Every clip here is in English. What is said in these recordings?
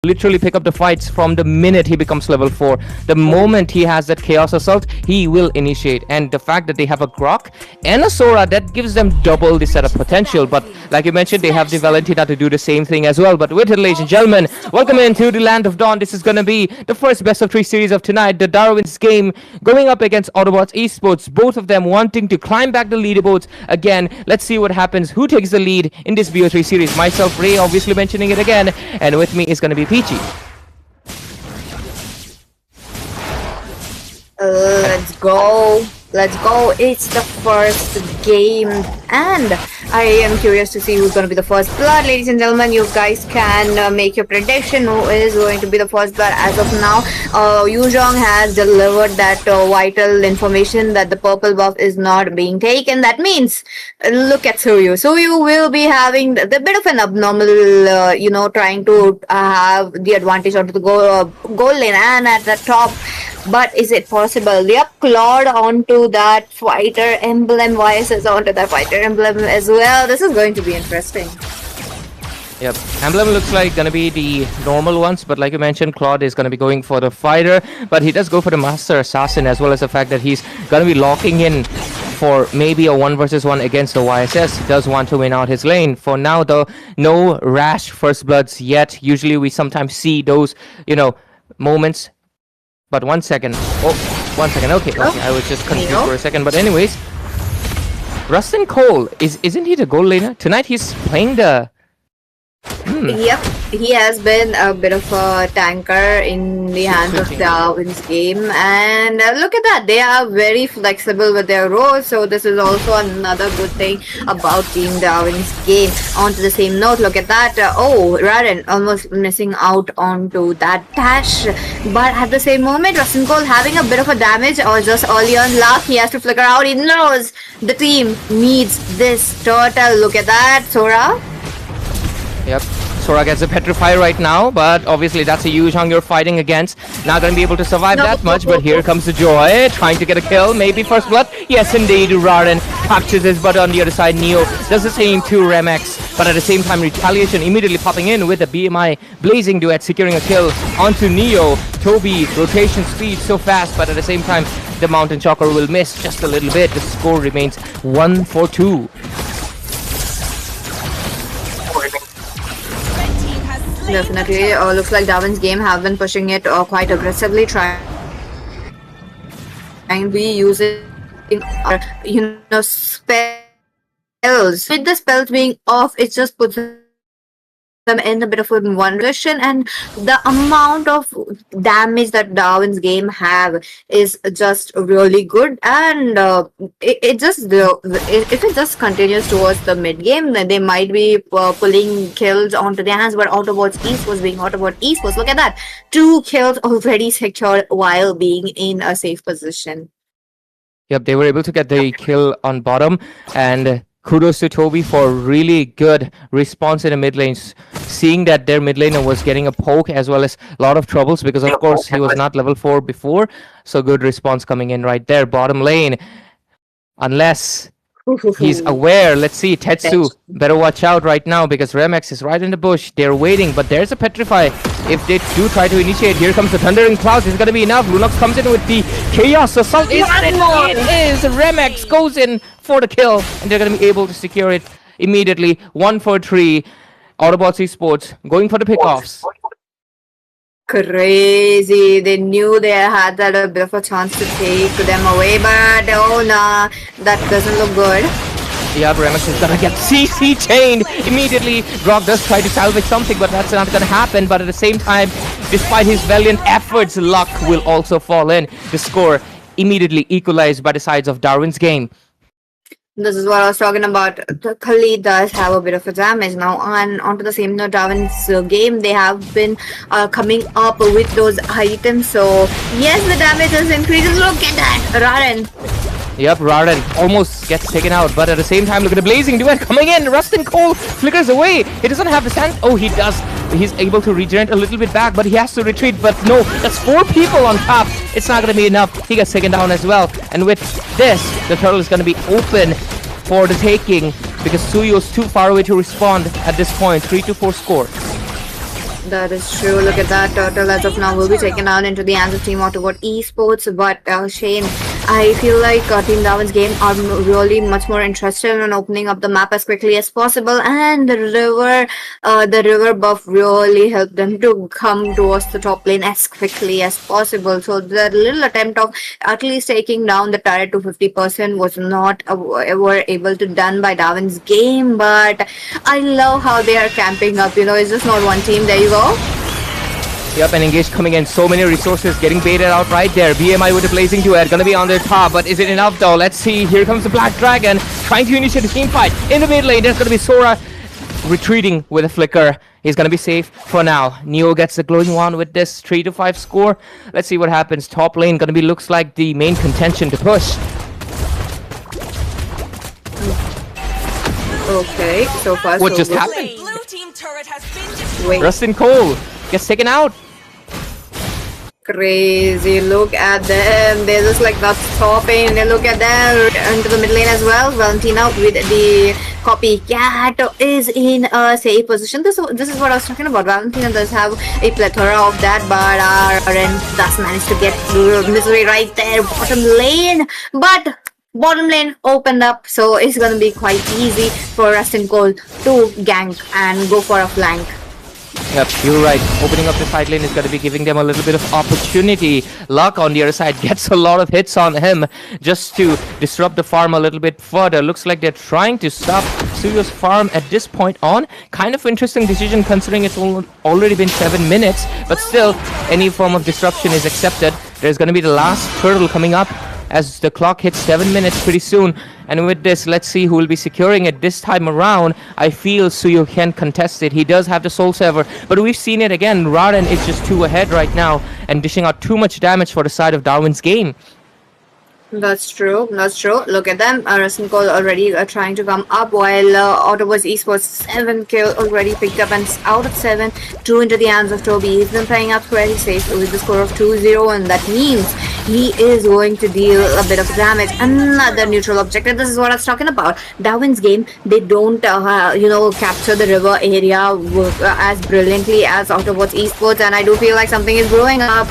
literally pick up the fights from the minute he becomes level 4. The moment he has that Chaos Assault, he will initiate. And the fact that they have a Grok and a Sora, that gives them double the setup potential. But like you mentioned, they have the Valentina to do the same thing as well. But with it, ladies and gentlemen, welcome into the Land of Dawn. This is going to be the first best of 3 series of tonight. The Darwin's game going up against Autobotz Esports. Both of them wanting to climb back the leaderboards again. Let's see what happens. Who takes the lead in this BO3 series? Myself, Ray, obviously mentioning it again. And with me is going to be Peachy. Let's go. Let's go. It's the first game and I am curious to see who's going to be the first blood. Ladies and gentlemen, you guys can make your prediction who is going to be the first blood. As of now, Yuzhong has delivered that vital information that the purple buff is not being taken. That means, look at Suyu. Suyu will be having the bit of an abnormal, trying to have the advantage onto the goal lane and at the top. But is it possible? Yep, clawed onto that fighter emblem. YSS onto that fighter emblem as well. This is going to be interesting. Yep, emblem looks like gonna be the normal ones, but like you mentioned, Claude is gonna be going for the fighter, but he does go for the master assassin, as well as the fact that he's gonna be locking in for maybe a 1 versus 1 against the YSS. He does want to win out his lane. For now though, no rash first bloods yet. Usually we sometimes see those, moments. But 1 second. Oh, 1 second. Okay, I was just confused for a second. But anyways, Rustin Cole, isn't he the goal laner? Tonight he's playing the... Yep, he has been a bit of a tanker in the hands of Darwin's game, and look at that, they are very flexible with their roles, so this is also another good thing about Team Darwin's game. On to the same note, look at that, Raden almost missing out onto that dash, but at the same moment, Rustin Cole having a bit of a damage, or just early on luck, he has to flicker out. He knows the team needs this turtle. Look at that, Sora. Yep, Sora gets a petrify right now, but obviously that's a Yuzhong you're fighting against. Not gonna be able to survive that much, but here comes the Joy, trying to get a kill, maybe first blood. Yes, indeed, Raden captures his, but on the other side, Neo does the same to Remex, but at the same time, Retaliation immediately popping in with the BMI Blazing Duet, securing a kill onto Neo. Toby, rotation speed so fast, but at the same time, the Mountain Choker will miss just a little bit. The score remains 1-4-2. Definitely, looks like Darwin's game have been pushing it quite aggressively, trying to be using, spells. With the spells being off, it just puts them in a bit of a one position, and the amount of damage that Darwin's game have is just really good, and if it just continues towards the mid game, then they might be pulling kills onto their hands. But Autobotz Esports being Autobotz Esports, look at that, 2 kills already secured while being in a safe position. Yep, they were able to get the kill on bottom, and kudos to Toby for really good response in the mid lane, seeing that their mid laner was getting a poke as well as a lot of troubles, because of course he was not level 4 before, so good response coming in right there. Bottom lane, unless he's aware, let's see, Tetsu better watch out right now, because Remex is right in the bush. They're waiting, but there's a petrify if they do try to initiate. Here comes the Thundering Clouds. It's gonna be enough. Lunox comes in with the Chaos Assault. It is! Remex goes in for the kill, and they're gonna be able to secure it immediately. 1-4-3. Autobotz Esports going for the pickoffs. Crazy. They knew they had that a bit of a chance to take them away, but oh nah, that doesn't look good. Yeah, Remex is gonna get CC chained immediately. Grok does try to salvage something, but that's not gonna happen. But at the same time, despite his valiant efforts, luck will also fall in. The score immediately equalized by the sides of Darwin's game. This is what I was talking about. Khalid does have a bit of a damage now. And onto the same note, Darwin's game, they have been coming up with those items. So yes, the damage is increasing. Look at that, Raden. Yep, Raden almost gets taken out, but at the same time, look at the Blazing Duet coming in. Rustin Cole flickers away. He doesn't have the sand. Oh, he does. He's able to regenerate a little bit back, but he has to retreat. But no, that's 4 people on top. It's not going to be enough. He gets taken down as well. And with this, the turtle is going to be open for the taking, because Suyo is too far away to respond at this point. 3-4 score. That is true. Look at that. Turtle as of now will be taken out into the hands of Team Autobot Esports. But Shane, I feel like Team Darwin's game are really much more interested in opening up the map as quickly as possible. And the river buff really helped them to come towards the top lane as quickly as possible. So the little attempt of at least taking down the turret to 50% was not ever able to done by Darwin's game. But I love how they are camping up. You know, it's just not one team. There you go. Yep, and Engage coming in. So many resources getting baited out right there. BMI with the blazing duet. Gonna be on their top, but is it enough though? Let's see. Here comes the Black Dragon trying to initiate a team fight. In the mid lane, there's gonna be Sora retreating with a flicker. He's gonna be safe for now. Neo gets the glowing one with this 3-5 score. Let's see what happens. Top lane gonna be looks like the main contention to push. Okay, so far What so just good. happened? Blue team turret has been destroyed. Wait. Rustin Cole gets taken out. Crazy, look at them. They're just like not stopping. Look at them into the mid lane as well. Valentina with the copycat is in a safe position. This is what I was talking about. Valentina does have a plethora of that, but Ren does manage to get through Misery right there, bottom lane. But bottom lane opened up, so it's gonna be quite easy for Rustin Cole to gank and go for a flank. Yep, you're right. Opening up the side lane is going to be giving them a little bit of opportunity. Luck on the other side gets a lot of hits on him just to disrupt the farm a little bit further. Looks like they're trying to stop Suyu's farm at this point on. Kind of interesting decision considering it's already been 7 minutes. But still, any form of disruption is accepted. There's going to be the last turtle coming up as the clock hits 7 minutes pretty soon. And with this, let's see who will be securing it this time around. I feel Suyu can contest it. He does have the Soul Saver, but we've seen it again. Raden is just 2 ahead right now and dishing out too much damage for the side of Darwin's game. That's true. That's true. Look at them. Rustin Cole already trying to come up while Autobotz Esports 7 kill already picked up and out of 7. 2 into the hands of Toby. He's been playing up very safe with the score of 2-0, and that means he is going to deal a bit of damage. Another neutral objective. This is what I was talking about. Darwin's game, they don't capture the river area as brilliantly as Autobotz Esports, and I do feel like something is brewing up.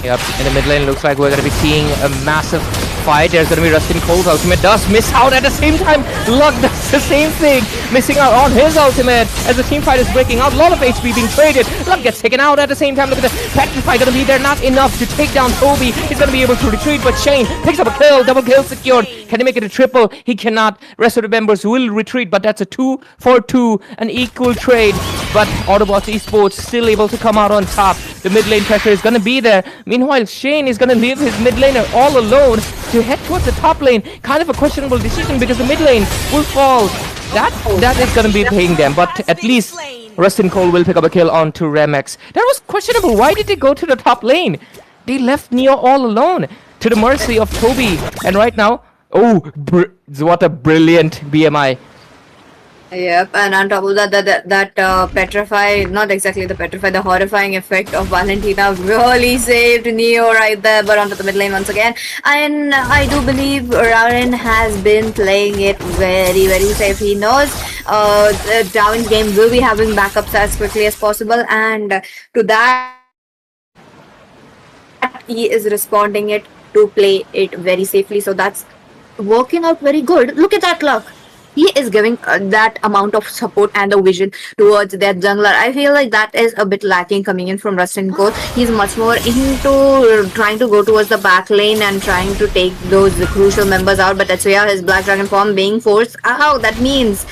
Yep, in the mid lane looks like we're going to be seeing a massive fight. There's going to be Rustin Cole's ultimate. Does miss out at the same time. Luck does the same thing. Missing out on his ultimate as the team fight is breaking out. A lot of HP being traded. Luck gets taken out at the same time. Look at the Petrify going to be there. Not enough to take down Toby. He's going to be able to retreat, but Shane picks up a kill. Double kill secured. Can he make it a triple? He cannot. Rest of the members will retreat, but that's a 2-for-2. An equal trade. But Autobotz Esports still able to come out on top. The mid lane pressure is going to be there. Meanwhile, Shane is going to leave his mid laner all alone to head towards the top lane. Kind of a questionable decision because the mid lane will fall. That is going to be paying them. But at least Rustin Cole will pick up a kill onto Remex. That was questionable. Why did they go to the top lane? They left Neo all alone to the mercy of Toby. And right now, oh, what a brilliant BMI. Yep, and on top of that Petrify, not exactly the Petrify, the horrifying effect of Valentina really saved Neo right there, but onto the mid lane once again. And I do believe Raren has been playing it very, very safe. He knows Darwin's game will be having backups as quickly as possible, and to that, he is responding it to play it very safely. So that's working out very good. Look at that Luck. He is giving that amount of support and the vision towards their jungler. I feel like that is a bit lacking coming in from Rustin Cole. He's much more into trying to go towards the back lane and trying to take those crucial members out. But that's where his Black Dragon form being forced out. That means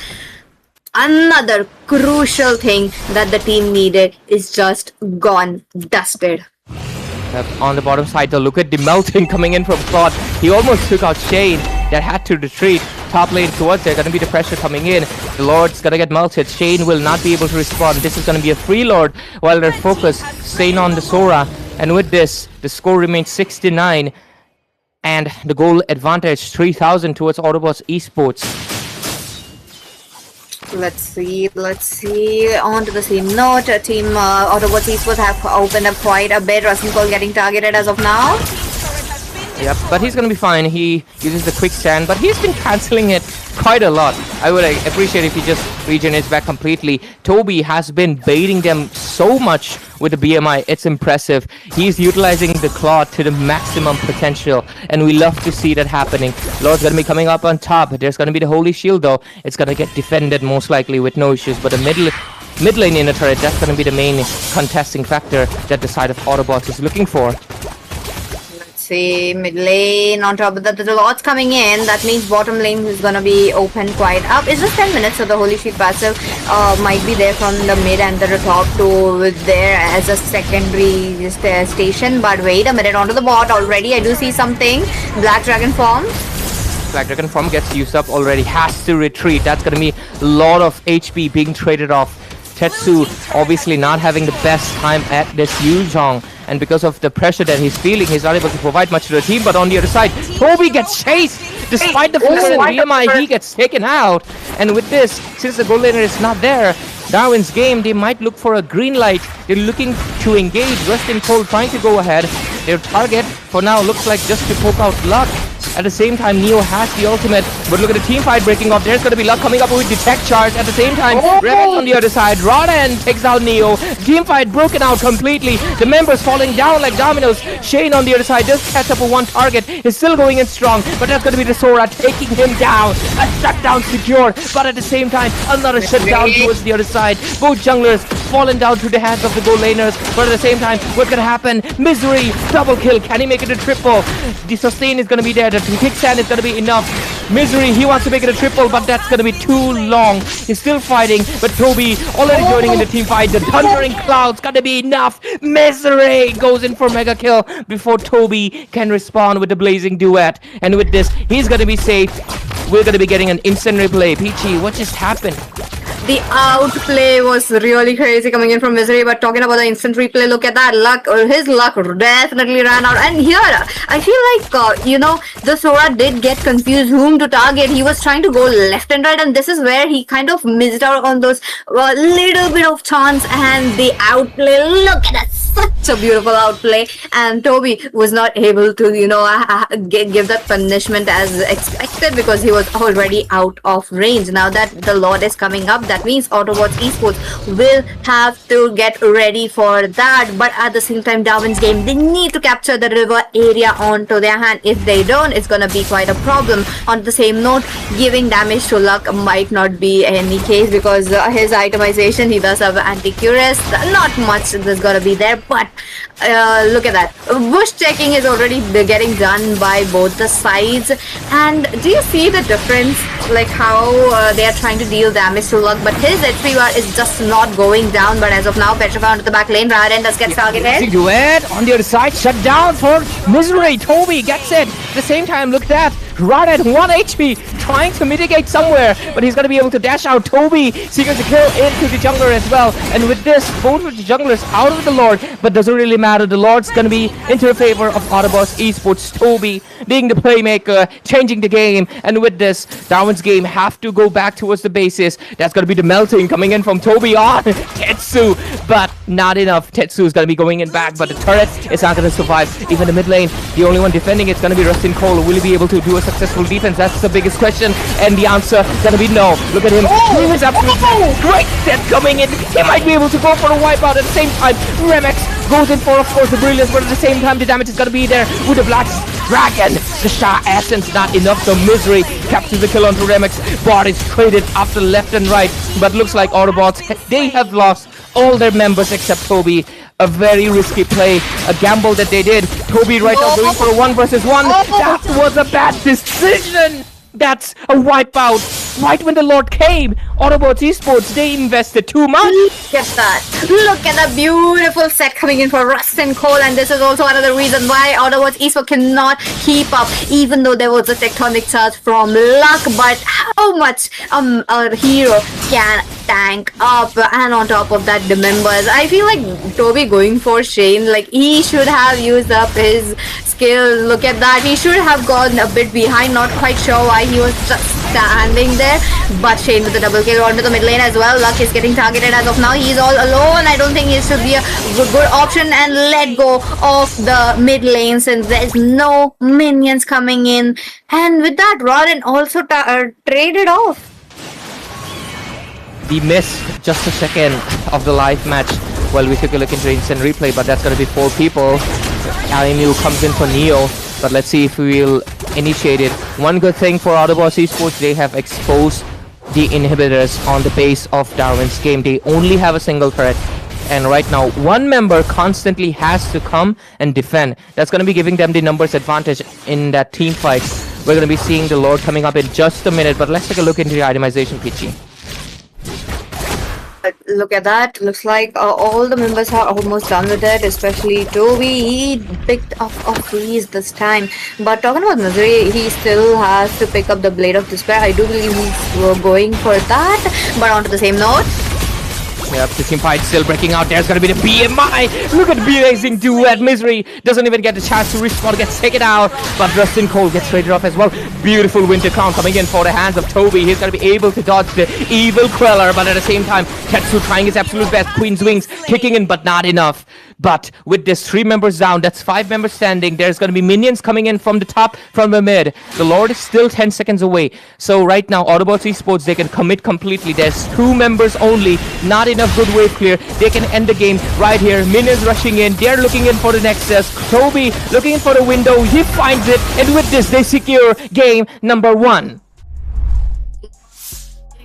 another crucial thing that the team needed is just gone, dusted. On the bottom side, though, look at the melting coming in from Claude. He almost took out Shane. That had to retreat. Top lane towards there. Gonna be the pressure coming in. The Lord's gonna get melted. Shane will not be able to respond. This is gonna be a free Lord while their focus staying on the Sora. And with this, the score remains 69. And the goal advantage 3,000 towards Autobotz Esports. Let's see. On to the same note, Team Autobotz Esports have opened up quite a bit. Rustin Cole getting targeted as of now. Yep, but he's gonna be fine. He uses the quick stand, but he's been canceling it quite a lot. I would appreciate if he just regenerates back completely. Toby has been baiting them so much with the BMI. It's impressive. He's utilizing the claw to the maximum potential, and we love to see that happening. Lord's gonna be coming up on top. There's gonna be the Holy Shield though. It's gonna get defended most likely with no issues, but the mid lane in the turret, that's gonna be the main contesting factor that the side of Autobotz is looking for. See, mid lane on top of that, the Lord's coming in. That means bottom lane is gonna be open quite up. It's just 10 minutes, so the Holy Shield passive might be there from the mid and the top to there as a secondary station. But wait a minute, onto the bot already. I do see something. Black Dragon form. Black Dragon form gets used up already. Has to retreat. That's gonna be a lot of HP being traded off. Tetsu obviously not having the best time at this Yuzhong, and because of the pressure that he's feeling, he's not able to provide much to the team. But on the other side, Toby gets chased despite the flicker and BMI. He gets taken out, and with this, since the gold laner is not there, Darwin's game, they might look for a green light. They're looking to engage. Rust and Cold trying to go ahead. Their target for now looks like just to poke out Luck. At the same time, Neo has the ultimate, but look at the team fight breaking off. There's going to be Luck coming up with Detect Charge. At the same time, Revex on the other side. Rodan takes out Neo. Team fight broken out completely. The members falling down like dominoes. Shane on the other side does catch up with one target. He's still going in strong, but that's going to be the Sora taking him down. A shutdown secured, but at the same time, another shutdown towards the other side. Both junglers fallen down to the hands of the gold laners, but at the same time, what's going to happen? Misery, double kill. Can he make it a triple? The sustain is going to be there. The kickstand is going to be enough. Misery, he wants to make it a triple, but that's going to be too long. He's still fighting, but Toby already joining in the team fight. The thundering cloud's going to be enough. Misery goes in for mega kill before Toby can respond with the blazing duet. And with this, he's going to be safe. We're going to be getting an instant replay. Peachy, what just happened? The outplay was really crazy coming in from Misery, but talking about the instant replay, look at that. Luck, his luck definitely ran out. And here, I feel like, you know, the Sora did get confused whom to target. He was trying to go left and right, and this is where he kind of missed out on those little bit of chance. And the outplay, look at that. Such a beautiful outplay, and Toby was not able to, you know, give that punishment as expected because he was already out of range. Now that the Lord is coming up, that means Autobotz Esports will have to get ready for that. But at the same time, Darwin's game, they need to capture the river area onto their hand. If they don't, it's gonna be quite a problem. On the same note, giving damage to Luck might not be any case because his itemization, he does have anti-cuirass. Not much is gonna be there. But look at that. Bush checking is already getting done by both the sides. And do you see the difference? Like how they are trying to deal damage to Luck, but his HP bar is just not going down. But as of now, Petrify onto the back lane. Raiden does get targeted. Duet on the other side. Shut down for Misery. Toby gets it. At the same time, look at that. Raiden 1 HP trying to mitigate somewhere, but he's going to be able to dash out. Toby seeking to kill into the jungler as well. And with this, both of the junglers out of the Lord, but doesn't really matter. The Lord's going to be into the favor of Autobotz Esports. Toby being the playmaker, changing the game. And with this, Darwin's game have to go back towards the bases. That's going to be the melting coming in from Toby on Tetsu, but not enough. Tetsu is going to be going in back, but the turret is not going to survive. Even the mid lane, the only one defending it's going to be Rustin Cole. Will he be able to do a successful defense? That's the biggest question, and the answer is going to be no. Look at him. He is up. Great set coming in. He might be able to go for a wipeout. At the same time, Remex goes in for, of course, the brilliance, but at the same time, the damage is going to be there with the Black Dragon. The Shah Essence not enough, so Misery captures the kill onto Remex. Bot is traded after left and right, but looks like Autobots, they have lost all their members except Toby. A very risky play, a gamble that they did. Toby right now going for a 1 versus 1. That was a bad decision. That's a wipeout. Right when the Lord came, Autobotz Esports, they invested too much. Look at that. Look at the beautiful set coming in for Rust and Cole, and this is also another reason why Autobotz Esports cannot keep up, even though there was a tectonic charge from Luck. But how much a hero can tank up, and on top of that the members. I feel like Toby going for Shane, like he should have used up his skill. Look at that, he should have gone a bit behind, not quite sure why he was just standing there, but Shane with the double kill onto the mid lane as well. Luck is getting targeted as of now, he's all alone. I don't think he should be a good option, and let go of the mid lane since there's no minions coming in, and with that Rodin also traded off. We missed just a second of the live match while we took a look into instant replay, but that's going to be 4 people. Alimu comes in for Neo, but let's see if we will initiate it. One good thing for Autobotz Esports, they have exposed the inhibitors on the base of Darwin's game. They only have a single threat, and right now one member constantly has to come and defend. That's going to be giving them the numbers advantage in that team fight. We're going to be seeing the Lord coming up in just a minute, but let's take a look into the itemization, Peachy. Look at that, looks like all the members are almost done with it, especially Toby. He picked up a freeze this time, but talking about Misery, he still has to pick up the Blade of Despair. I do believe he's going for that, but onto the same note, yep, the team fight still breaking out. There's gonna be the BMI. Look at B-Racing duet. Misery doesn't even get the chance to respawn, gets taken out, but Rustin Cole gets traded off as well. Beautiful Winter Crown coming in for the hands of Toby. He's gonna be able to dodge the evil Queller, but at the same time, Tetsu trying his absolute best. Queen's Wings kicking in, but not enough. But with this 3 members down, that's 5 members standing. There's gonna be minions coming in from the top, from the mid. The Lord is still 10 seconds away. So right now, Autobotz Esports, they can commit completely. There's 2 members only, not enough good wave clear. They can end the game right here. Minions rushing in. They're looking in for the Nexus. Toby looking in for the window. He finds it, and with this, they secure game number 1.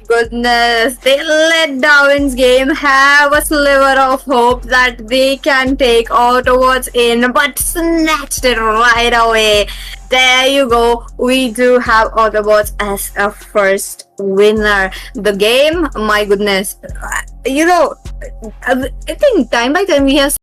goodness, they let Darwin's game have a sliver of hope that they can take Autobotz in, but snatched it right away. There you go, we do have Autobotz as a first winner. The game, my goodness, you know, I think time by time we have